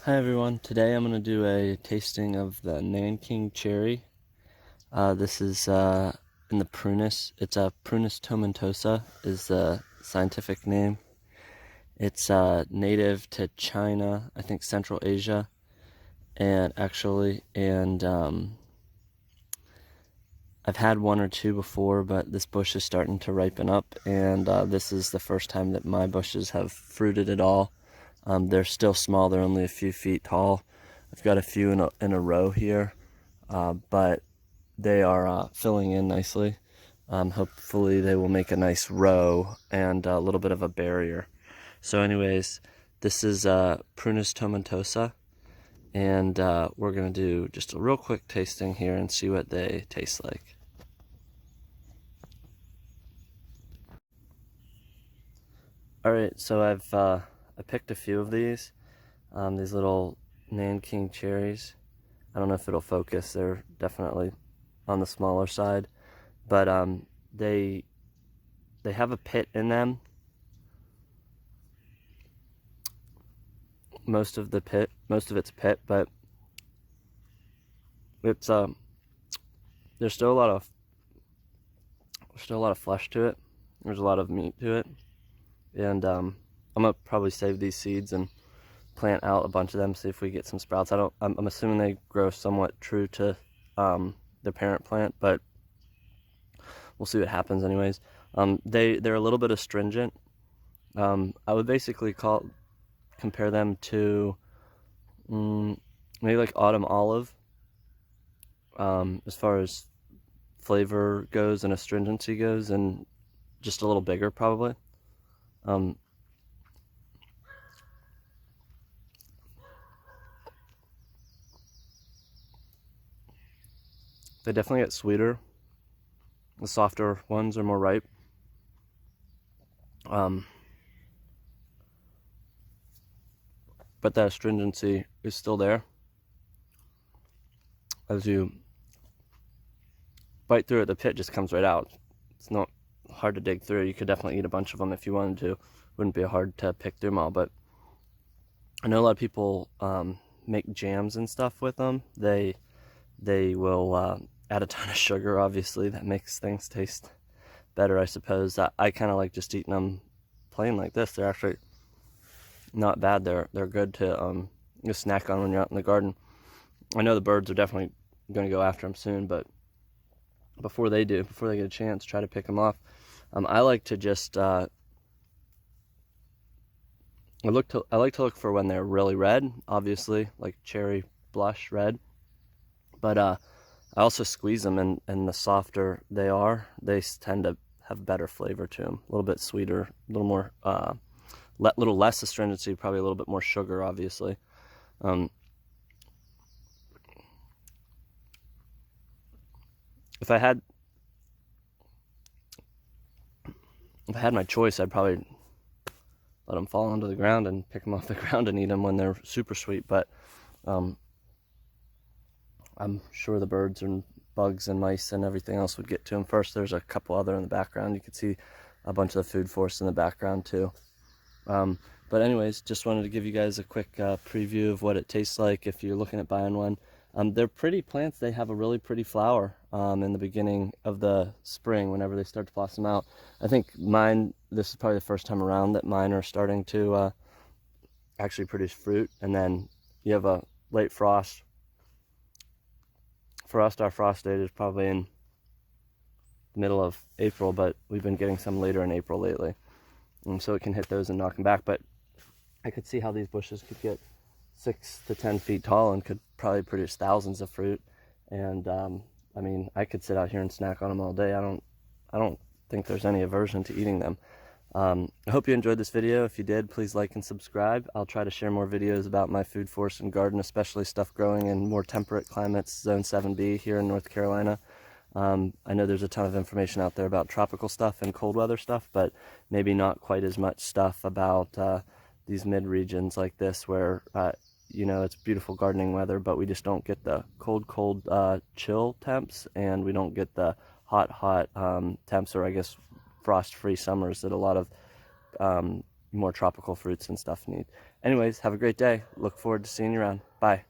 Hi everyone, today I'm going to do a tasting of the Nanking cherry. This is in the prunus. It's a prunus tomentosa is the scientific name. It's native to China, I think Central Asia, and I've had one or two before, but this bush is starting to ripen up, and this is the first time that my bushes have fruited at all. They're still small, they're only a few feet tall. I've got a few in a row here, but they are filling in nicely. Hopefully they will make a nice row and a little bit of a barrier. So anyways, this is Prunus tomentosa, and we're going to do just a real quick tasting here and see what they taste like. Alright, so I picked a few of these little Nanking cherries. I don't know if it'll focus, they're definitely on the smaller side, but they have a pit in them. Most of it's pit, but it's there's still a lot of flesh to it. There's a lot of meat to it, and I'm gonna probably save these seeds and plant out a bunch of them, see if we get some sprouts. I'm assuming they grow somewhat true to the parent plant, but we'll see what happens anyways. They're a little bit astringent. I would basically compare them to maybe like autumn olive, as far as flavor goes and astringency goes, and just a little bigger probably. They definitely get sweeter. The softer ones are more ripe. But that astringency is still there. As you bite through it, the pit just comes right out. It's not hard to dig through. You could definitely eat a bunch of them if you wanted to. Wouldn't be hard to pick through them all, but I know a lot of people make jams and stuff with them. They will add a ton of sugar, obviously. That makes things taste better, I suppose. I kind of like just eating them plain like this. They're actually not bad. They're good to just snack on when you're out in the garden. I know the birds are definitely going to go after them soon, but before they get a chance, try to pick them off. I like to just I like to look for when they're really red, obviously, like cherry blush red. But I also squeeze them, and the softer they are, they tend to have better flavor to them. A little bit sweeter, a little more, little less astringency, probably a little bit more sugar, obviously. If I had my choice, I'd probably let them fall onto the ground and pick them off the ground and eat them when they're super sweet. But I'm sure the birds and bugs and mice and everything else would get to them first. There's a couple other in the background. You can see a bunch of the food forest in the background too. But anyways, just wanted to give you guys a quick preview of what it tastes like if you're looking at buying one. They're pretty plants. They have a really pretty flower in the beginning of the spring whenever they start to blossom out. I think mine, this is probably the first time around that mine are starting to actually produce fruit. And then you have a late frost. For us, our frost date is probably in the middle of April, but we've been getting some later in April lately. And so it can hit those and knock them back. But I could see how these bushes could get 6 to 10 feet tall and could probably produce thousands of fruit. And I mean, I could sit out here and snack on them all day. I don't think there's any aversion to eating them. I hope you enjoyed this video. If you did, please like and subscribe. I'll try to share more videos about my food forest and garden, especially stuff growing in more temperate climates, Zone 7B here in North Carolina. I know there's a ton of information out there about tropical stuff and cold weather stuff, but maybe not quite as much stuff about these mid-regions like this where, you know, it's beautiful gardening weather, but we just don't get the cold chill temps, and we don't get the hot temps, or I guess frost-free summers that a lot of more tropical fruits and stuff need. Anyways, have a great day. Look forward to seeing you around. Bye.